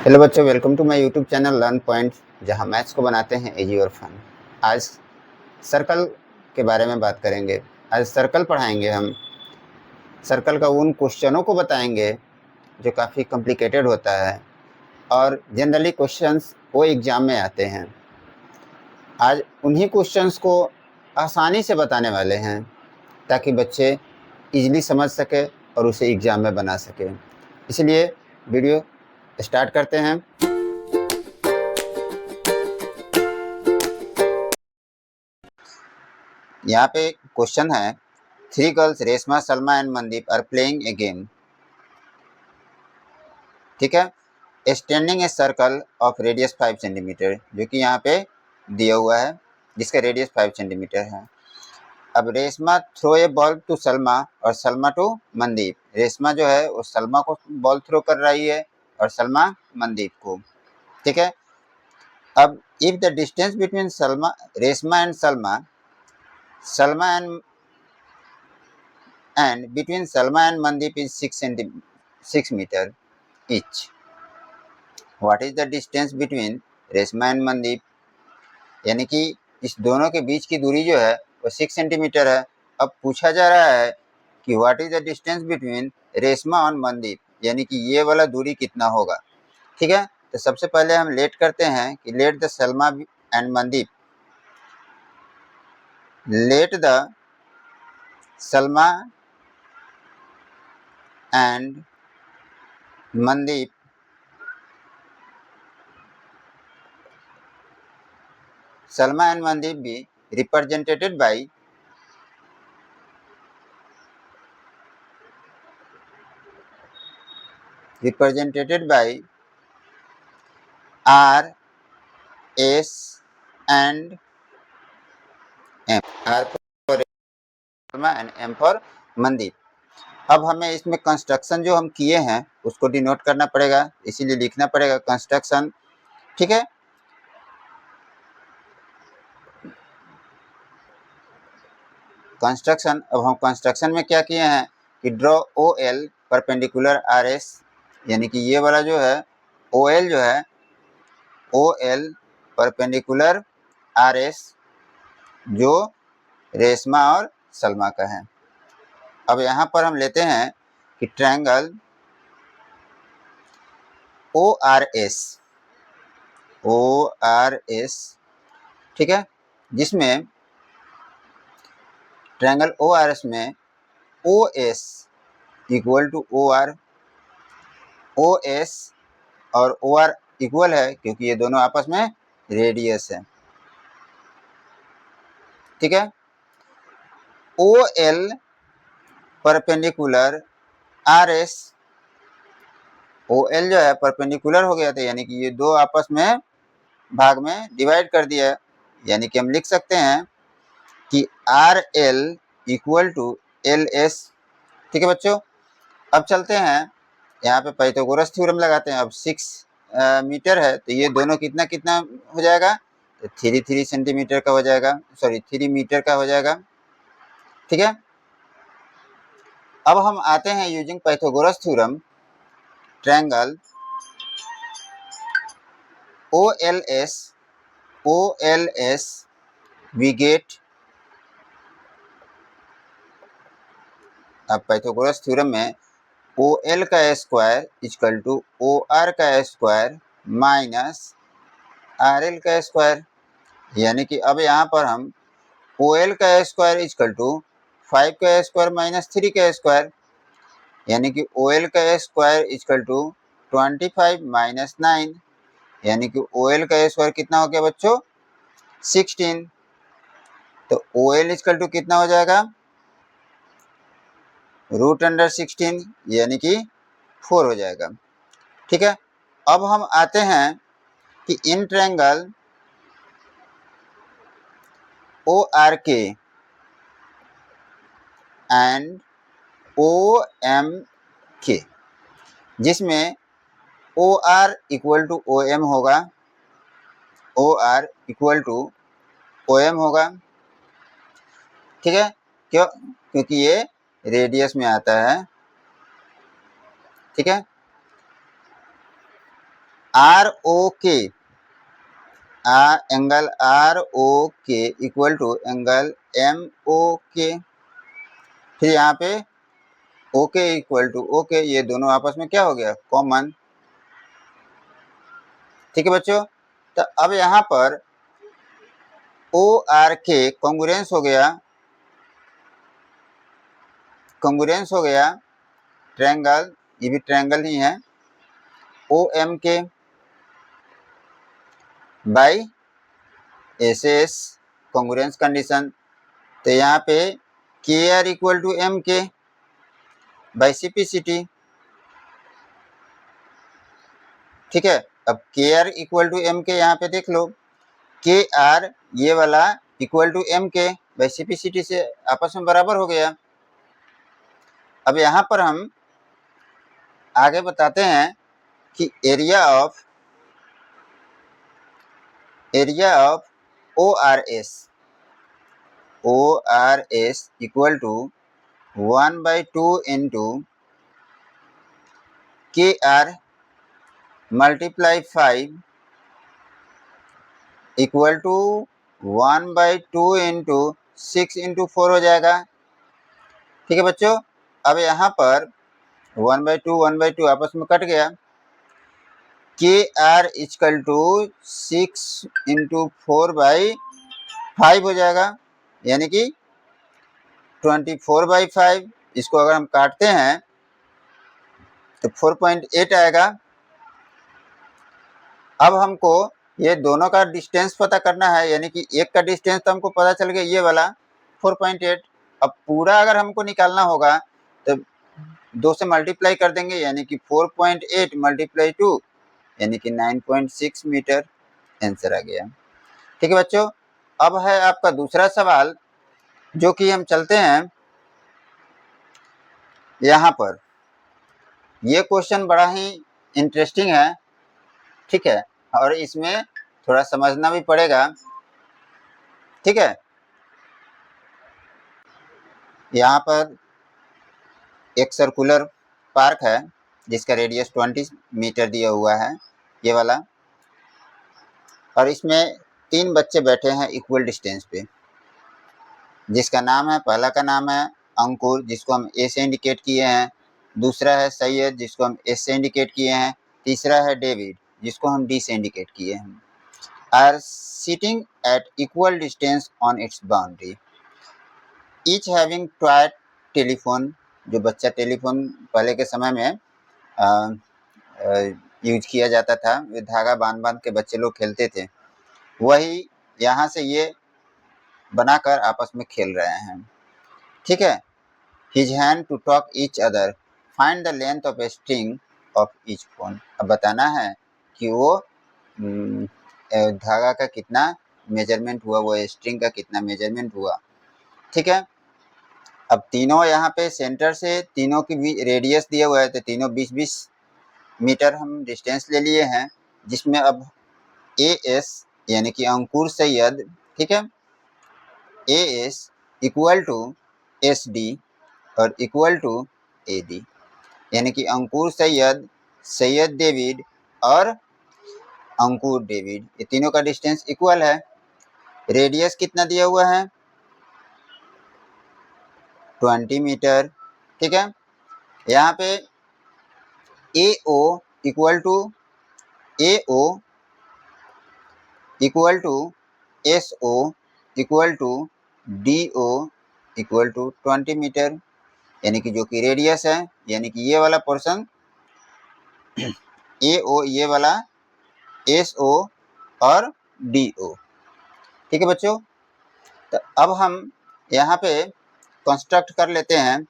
Hello बच्चों, welcome to my YouTube channel learn point, जहां maths को बनाते हैं इजी और फन। आज सर्कल के बारे में बात करेंगे। आज सर्कल पढ़ाएंगे हम। सर्कल का उन क्वेश्चनों को बताएंगे जो काफ़ी कॉम्प्लिकेटेड होता है और जनरली क्वेश्चंस वो एग्ज़ाम में आते हैं। आज उन्हीं क्वेश्चंस को आसानी से बताने वाले हैं ताकि बच्चे इजीली समझ सके और उसे एग्ज़ाम में बना सके। इसलिए वीडियो स्टार्ट करते हैं। यहाँ पे क्वेश्चन है, 3 girls Reshma, Salma and Mandeep are playing a game. ठीक है, standing a circle of radius 5 centimetre, जो कि यहाँ पे दिया हुआ है, जिसका रेडियस 5 सेंटीमीटर है। अब Reshma throw a ball to Salma और सलमा टू मनदीप। रेशमा जो है वो सलमा को बॉल थ्रो कर रही है और सलमा मनदीप को। ठीक है, अब if the distance between Reshma and Salma and between Salma and Mandeep is 6 meter each. What is the distance between Reshma and Mandeep? यानी कि इस दोनों के बीच की दूरी जो है वो 6 सेंटीमीटर है। अब पूछा जा रहा है कि what is the distance between Reshma और मनदीप, यानी कि ये वाला दूरी कितना होगा। ठीक है, तो सबसे पहले हम लेट करते हैं कि let the Salma and Mandeep, let the Salma and Mandeep Salma and Mandeep be represented by R, S and M. R for Salma and M for Mandeep. अब हमें इसमें कंस्ट्रक्शन जो हम किए हैं उसको डिनोट करना पड़ेगा, इसीलिए लिखना पड़ेगा कंस्ट्रक्शन। ठीक है, कंस्ट्रक्शन। अब हम कंस्ट्रक्शन में क्या किए हैं कि draw O L perpendicular R S, यानी कि ये वाला जो है ओ एल जो है O L perpendicular R S जो रेशमा और सलमा का है। अब यहाँ पर हम लेते हैं कि ट्रायंगल ओ आर एस, ठीक है, जिसमें ट्रायंगल ओ आर एस में O S equal to O S और ओ आर इक्वल है क्योंकि ये दोनों आपस में रेडियस है। ठीक है, O L perpendicular R S, O L जो है परपेंडिकुलर हो गया था, यानी कि ये दो आपस में भाग में डिवाइड कर दिया है, यानी कि हम लिख सकते हैं कि R L equal to L S. ठीक है बच्चों, अब चलते हैं यहाँ पे पाइथागोरस थ्योरम लगाते हैं। अब 6 मीटर है तो ये दोनों कितना कितना हो जाएगा, तो 3 सेंटीमीटर का हो जाएगा, सॉरी 3 मीटर का हो जाएगा। ठीक है, अब हम आते हैं using Pythagoras theorem, triangle O L S we get. अब पाइथागोरस थ्योरम में ओ एल का square equal to O R का स्क्वायर माइनस आर एल का स्क्वायर, यानी कि अब यहाँ पर हम ओ एल का स्क्वायर इक्वल टू 5 का स्क्वायर माइनस 3 का स्क्वायर, यानी कि ओ एल का स्क्वायर इक्वल टू 25 माइनस 9, यानी कि ओ एल का स्क्वायर कितना हो गया बच्चों, 16। तो ओ एल इक्वल टू कितना हो जाएगा, √16, यानी कि 4 हो जाएगा। ठीक है, अब हम आते हैं कि in triangle O R K and O M K, जिसमें O R equal to O M होगा, O R equal to O M होगा। ठीक है, क्यों, क्योंकि ये रेडियस में आता है। ठीक है, आर ओ के, angle R O K equal to angle M O K. फिर यहाँ पे ओ के इक्वल टू ओ के, ये दोनों आपस में क्या हो गया, कॉमन। ठीक है बच्चों, तो अब यहाँ पर ओ आर के कॉन्ग्रुएंस हो गया, कॉन्ग्रुएंस हो गया ट्रायंगल, ये भी ट्रायंगल ही है, O M K by S S, congruence condition. तो यहाँ पे K R equal to M K by C P C T. ठीक है, अब के आर इक्वल टू एम के यहाँ पे देख लो, के आर ये वाला equal to M K by C P C T से आपस में बराबर हो गया। अब यहाँ पर हम आगे बताते हैं कि area of O R S equal to 1/2 into K R multiply 5 equal to 1/2 into 6 into 4 हो जाएगा। ठीक है बच्चों, अब यहाँ पर 1/2 आपस में कट गया, के आर इक्वल टू 6 इंटू 4/5 हो जाएगा, यानी कि 24/5। इसको अगर हम काटते हैं तो 4.8 आएगा। अब हमको ये दोनों का डिस्टेंस पता करना है, यानी कि एक का डिस्टेंस तो हमको पता चल गया, ये वाला 4.8। अब पूरा अगर हमको निकालना होगा तो 2 से मल्टीप्लाई कर देंगे, यानी कि 4.8 मल्टीप्लाई 2 यानी कि 9.6 मीटर आंसर आ गया। ठीक है बच्चों, अब है आपका दूसरा सवाल, जो कि हम चलते हैं यहाँ पर। ये क्वेश्चन बड़ा ही इंटरेस्टिंग है, ठीक है, और इसमें थोड़ा समझना भी पड़ेगा। ठीक है, यहाँ पर एक सर्कुलर पार्क है जिसका रेडियस 20 मीटर दिया हुआ है, ये वाला, और इसमें 3 बच्चे बैठे हैं इक्वल डिस्टेंस पे, जिसका नाम है, पहला का नाम है अंकुर, जिसको हम ए से इंडिकेट किए हैं, दूसरा है सैयद, जिसको हम एस से इंडिकेट किए हैं, तीसरा है डेविड, जिसको हम डी से इंडिकेट किए हैं। Are sitting at equal distance on its boundary, each having toy telephone, जो बच्चा टेलीफोन पहले के समय में यूज किया जाता था, धागा बांध बांध के बच्चे लोग खेलते थे, वही यहाँ से ये बनाकर आपस में खेल रहे हैं। ठीक है, his hand to talk each other, find the length of a string of each phone. अब बताना है कि वो धागा का कितना मेजरमेंट हुआ, वो स्ट्रिंग का कितना मेजरमेंट हुआ। ठीक है, अब तीनों यहाँ पे सेंटर से तीनों की भी रेडियस दिया हुआ है, तो तीनों 20-20 मीटर हम डिस्टेंस ले लिए हैं, जिसमें अब ए एस यानी कि अंकुर सैयद, ठीक है, A S equal to S D और इक्वल टू ए डी, यानी कि अंकुर सैयद, सैयद डेविड और अंकुर डेविड, ये तीनों का डिस्टेंस इक्वल है। रेडियस कितना दिया हुआ है, 20 मीटर। ठीक है, यहाँ पे A O equal to equal to S O equal to D O equal to 20 metre, यानी कि जो कि रेडियस है, यानी कि ये वाला पोर्शन ए ओ, ये वाला एस ओ और डी ओ। ठीक है बच्चों, तो अब हम यहाँ पे कंस्ट्रक्ट कर लेते हैं,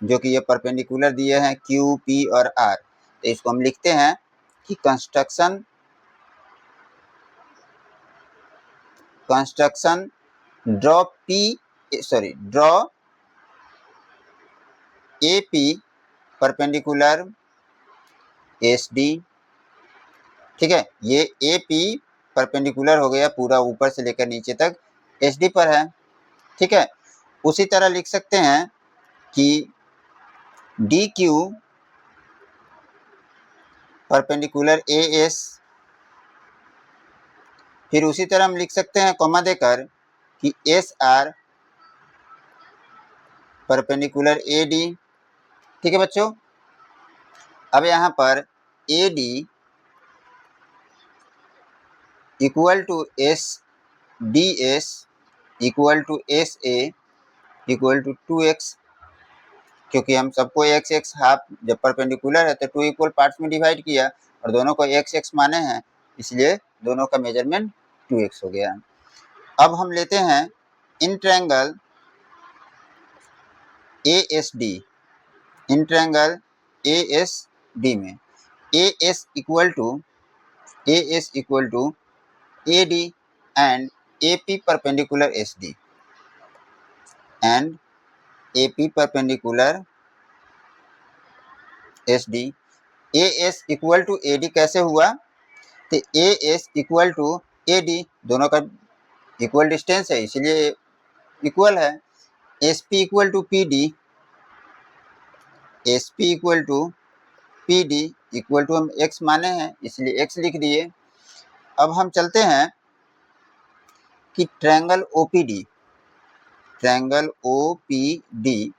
जो कि ये परपेंडिकुलर दिए हैं क्यू पी और आर, तो इसको हम लिखते हैं कि construction draw a P perpendicular S D. ठीक है, ये ए पी परपेंडिकुलर हो गया पूरा ऊपर से लेकर नीचे तक, एस डी पर है। ठीक है, उसी तरह लिख सकते हैं कि D Q perpendicular A S फिर उसी तरह हम लिख सकते हैं कॉमा देकर कि S R perpendicular A D. ठीक है बच्चों, अब यहाँ पर A D equal to S D S equal to S A equal to 2x, क्योंकि हम सबको x x हाफ जब परपेंडिकुलर है तो 2 इक्वल पार्ट्स में डिवाइड किया और दोनों को x x माने हैं, इसलिए दोनों का मेजरमेंट 2x हो गया। अब हम लेते हैं in triangle A S D, in triangle A S D में A S equal to A D and A P perpendicular S D and A P perpendicular S D. A S equal to A D कैसे हुआ, तो A S equal to A D, दोनों का equal distance है इसलिए equal है। S P equal to P D, S P equal to P D equal to हम x माने हैं इसलिए x लिख दिए। अब हम चलते हैं कि triangle OPD, triangle OPD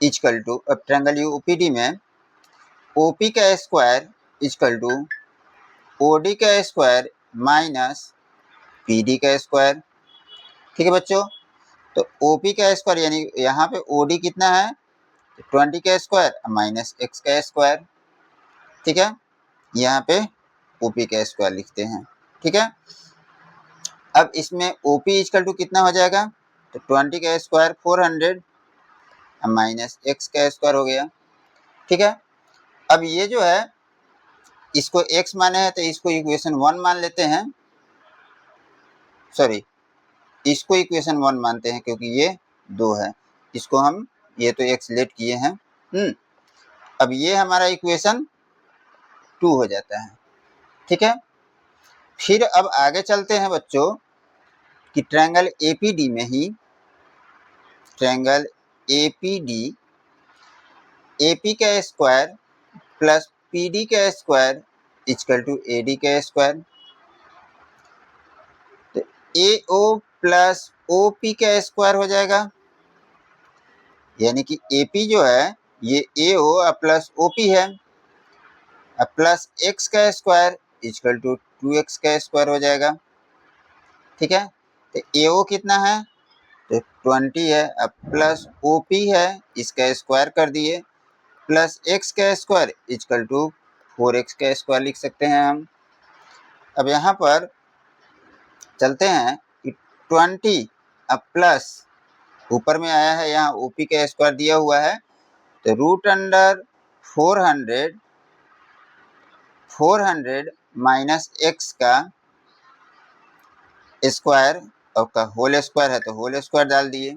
equal to, अब ट्रायंगल ओपीडी में ओपी का स्क्वायर इक्वल टू ओडी का स्क्वायर माइनस पीडी का स्क्वायर। ठीक है बच्चों, तो ओपी का स्क्वायर यानी यहाँ पे ओडी कितना है 20 का स्क्वायर माइनस एक्स का स्क्वायर। ठीक है, यहाँ पे ओपी का स्क्वायर लिखते हैं। ठीक है, अब इसमें ओपी इक्वल टू कितना हो जाएगा, तो 20 का स्क्वायर 400 माइनस एक्स का स्क्वायर हो गया। ठीक है, अब ये जो है इसको x माने हैं तो इसको इक्वेशन 1 मान लेते हैं, सॉरी इसको इक्वेशन 1 मानते हैं क्योंकि ये 2 है, इसको हम ये तो x लेट किए हैं। अब ये हमारा इक्वेशन 2 हो जाता है। ठीक है, फिर अब आगे चलते हैं बच्चों कि ट्रायंगल एपीडी में ही, ट्रायंगल एपीडी एपी का स्क्वायर प्लस पीडी का स्क्वायर इक्वल टू एडी का स्क्वायर, तो एओ प्लस ओपी का स्क्वायर हो जाएगा, यानी कि एपी जो है ये एओ प्लस ओपी है, अब प्लस एक्स का स्क्वायर इक्वल टू 2x का स्क्वायर हो जाएगा। ठीक है, तो एओ कितना है तो 20 है, अब प्लस ओपी है इसका स्क्वायर कर दिए प्लस एक्स का स्क्वायर इक्वल टू 4x का स्क्वायर लिख सकते हैं हम। अब यहाँ पर चलते हैं कि 20 अब प्लस ऊपर में आया है यहाँ ओपी का स्क्वायर दिया हुआ है, तो रूट अंडर 400 माइनस एक्स का स्क्वायर और का होल स्क्वायर है तो होल स्क्वायर डाल दिए।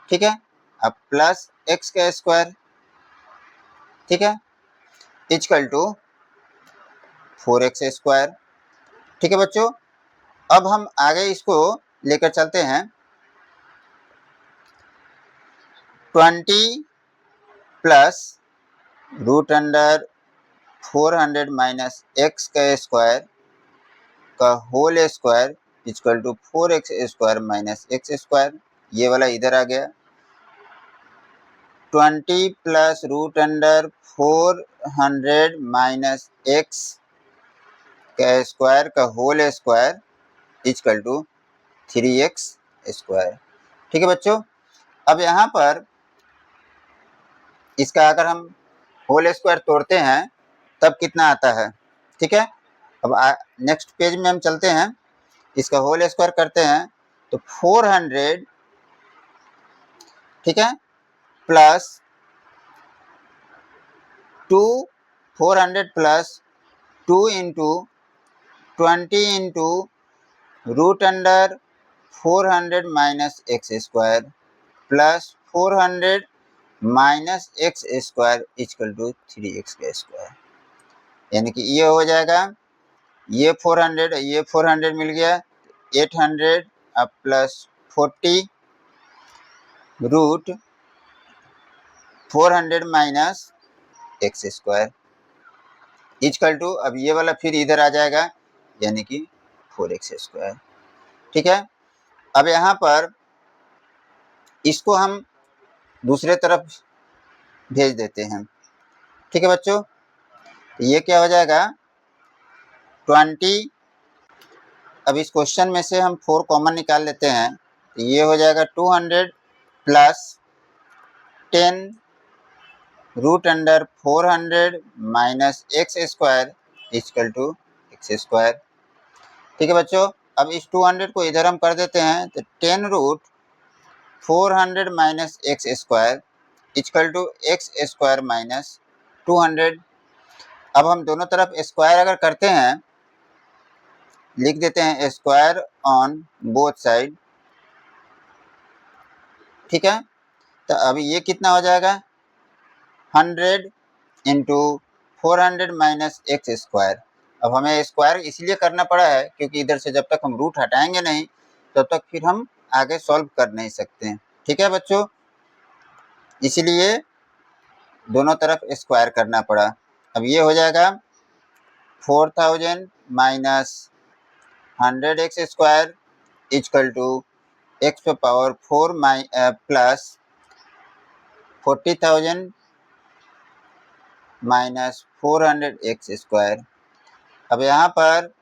ठीक है, अब प्लस एक्स का स्क्वायर, ठीक है, इक्वल टू 4x स्क्वायर। ठीक है बच्चों, अब हम आगे इसको लेकर चलते हैं 20 plus root under 400 minus x का स्क्वायर का whole square equal to 4x square minus x square, ये वाला इधर आ गया। 20 plus root under 400 minus x का स्क्वायर का whole square equal to 3x square. ठीक है बच्चों, अब यहाँ पर इसका अगर हम होल स्क्वायर तोड़ते हैं तब कितना आता है। ठीक है, अब नेक्स्ट पेज में हम चलते हैं, इसका होल स्क्वायर करते हैं तो 400, ठीक है, plus 2, 400 plus 2 into 20 into root under 400 minus x square plus 400 minus x square equal to 3x का स्क्वायर, यानी कि ये हो जाएगा, ये 400 मिल गया 800 अब plus 40 root 400 minus x square equal to, अब ये वाला फिर इधर आ जाएगा यानी कि 4x²। ठीक है, अब यहाँ पर इसको हम दूसरे तरफ भेज देते हैं। ठीक है बच्चों, ये क्या हो जाएगा 20। अब इस क्वेश्चन में से हम 4 कॉमन निकाल लेते हैं, तो ये हो जाएगा 200 plus 10 root under 400 minus x² equal to x²। ठीक है बच्चों, अब इस 200 को इधर हम कर देते हैं, तो 10 root 400 minus x² equal to x² minus 200। अब हम दोनों तरफ स्क्वायर अगर करते हैं, लिख देते हैं स्क्वायर ऑन बोथ साइड। ठीक है, तो अब ये कितना हो जाएगा 100 इंटू 400 माइनस x²। अब हमें स्क्वायर इसलिए करना पड़ा है क्योंकि इधर से जब तक हम रूट हटाएंगे नहीं तब तक फिर हम आगे सॉल्व कर नहीं सकते हैं। ठीक है बच्चों, इसलिए दोनों तरफ स्क्वायर करना पड़ा। अब ये हो जाएगा 4000 minus 100x² equal to x⁴ plus 40,000 minus 400x²। अब यहाँ पर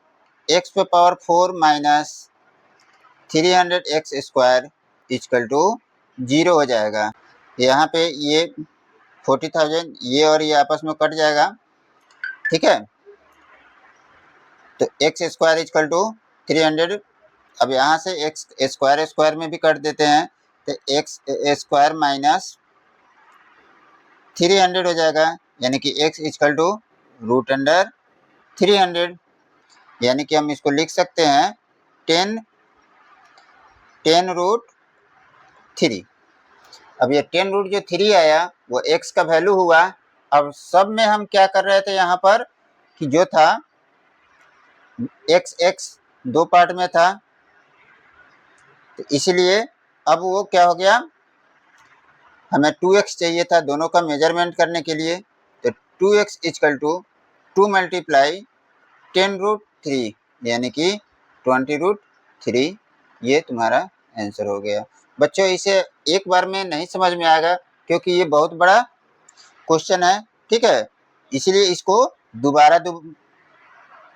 x⁴ minus 300x² equal to 0 हो जाएगा। यहाँ पे ये 40,000 ये और ये आपस में कट जाएगा। ठीक है, तो x² इक्वल टू 300। अब यहाँ से x स्क्वायर में भी कट देते हैं, तो x² माइनस 300 हो जाएगा, यानी कि x equal to root under 300। यानी कि हम इसको लिख सकते हैं 10 रूट 3। अब ये 10 रूट जो 3 आया वो x का वैल्यू हुआ। अब सब में हम क्या कर रहे थे यहाँ पर कि जो था x दो पार्ट में था, तो इसलिए अब वो क्या हो गया, हमें 2x चाहिए था दोनों का मेजरमेंट करने के लिए, तो 2x equal to 2 multiply 10 root 3 यानी कि 20 रूट 3। ये तुम्हारा आंसर हो गया। बच्चों इसे एक बार में नहीं समझ में आएगा क्योंकि ये बहुत बड़ा क्वेश्चन है। ठीक है, इसलिए इसको दोबारा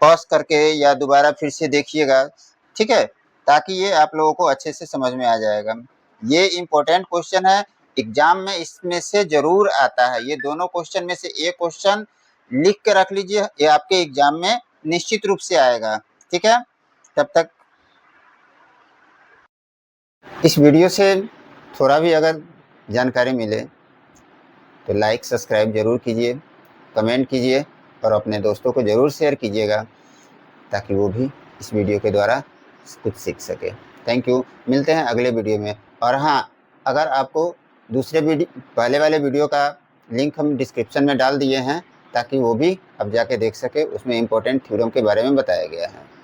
पॉज करके या दोबारा फिर से देखिएगा। ठीक है, ताकि ये आप लोगों को अच्छे से समझ में आ जाएगा। ये इम्पोर्टेंट क्वेश्चन है, एग्जाम में इसमें से जरूर आता है। ये दोनों क्वेश्चन में से एक क्वेश्चन लिख के रख लीजिए, ये आपके एग्जाम में निश्चित रूप से आएगा। ठीक है, तब तक इस वीडियो से थोड़ा भी अगर जानकारी मिले तो लाइक सब्सक्राइब जरूर कीजिए, कमेंट कीजिए और अपने दोस्तों को ज़रूर शेयर कीजिएगा ताकि वो भी इस वीडियो के द्वारा कुछ सीख सके। थैंक यू, मिलते हैं अगले वीडियो में। और हाँ, अगर आपको दूसरे पहले वाले वीडियो का लिंक हम डिस्क्रिप्शन में डाल दिए हैं ताकि वो भी आप जाके देख सके, उसमें इम्पोर्टेंट थ्योरम के बारे में बताया गया है।